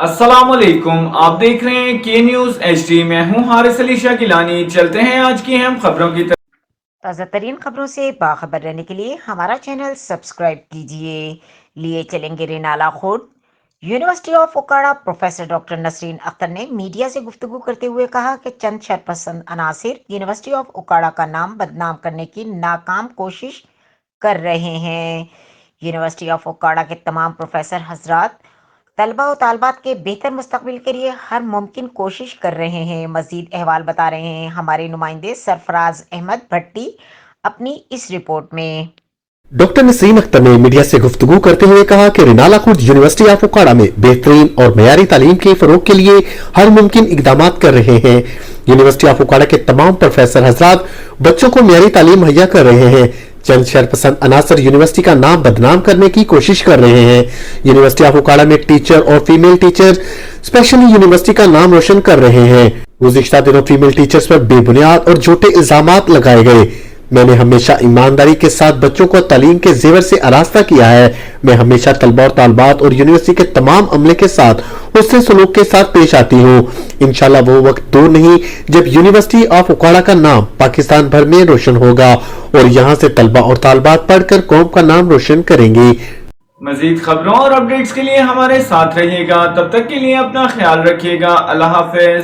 अस्सलामुअलैकुम, आप देख रहे हैं के न्यूज़ HD। मैं हूं हारिस अली शाह गिलानी। चलते हैं आज की अहम खबरों की तरफ। ताज़ा तरीन खबरों से बाखबर रहने के लिए हमारा चैनल सब्सक्राइब कीजिए। लिए चलेंगे Renala Khurd. University of Okara professor doctor Nasreen Akhtar ने मीडिया से गुफ्तगू करते हुए कहा कि चंद शरपसंद अनासिर यूनिवर्सिटी ऑफ ओकाड़ा का नाम बदनाम करने की नाकाम कोशिश कर रहे हैं। यूनिवर्सिटी ऑफ ओकाड़ा के तमाम प्रोफेसर हजरात तलबा और तालबात के बेहतर मुस्तकबिल के लिए हर मुमकिन कोशिश कर रहे हैं। मजीद अहवाल बता रहे हैं हमारे नुमाइंदे सरफराज अहमद भट्टी अपनी इस रिपोर्ट में। डॉक्टर नसरीन अख्तर ने मीडिया से गुफ्तगू करते हुए कहा कि रेनाला खुर्द यूनिवर्सिटी ऑफ ओकाड़ा में बेहतरीन और मयारी तालीम के फरोग के लिए हर मुमकिन इकदाम कर रहे हैं। यूनिवर्सिटी ऑफ ओकाड़ा के तमाम प्रोफेसर हजरात बच्चों को मयारी तालीम मुहैया कर रहे हैं। चंद शरपसंद अनासर यूनिवर्सिटी का नाम बदनाम करने की कोशिश कर रहे हैं। यूनिवर्सिटी ऑफ ओकाड़ा में टीचर और फीमेल टीचर स्पेशली यूनिवर्सिटी का नाम रोशन कर रहे हैं। गुज़िश्ता दिनों फीमेल टीचर्स पर बेबुनियाद और झूठे इल्जामात लगाए गए। मैंने हमेशा ईमानदारी के साथ बच्चों को तालीम के जेवर से आरास्ता किया है। मैं हमेशा तलबा और तालबात और यूनिवर्सिटी के तमाम अमले के साथ उससे सलूक के साथ पेश आती हूँ। इंशाल्लाह वो वक्त दूर नहीं जब यूनिवर्सिटी ऑफ ओकाड़ा का नाम पाकिस्तान भर में रोशन होगा और यहाँ से तलबा और तालबात पढ़कर कौम का नाम रोशन करेंगे। मजीद खबरों और अपडेट्स के लिए हमारे साथ रहिएगा। तब तक के लिए अपना ख्याल रखिएगा। अल्लाह हाफिज।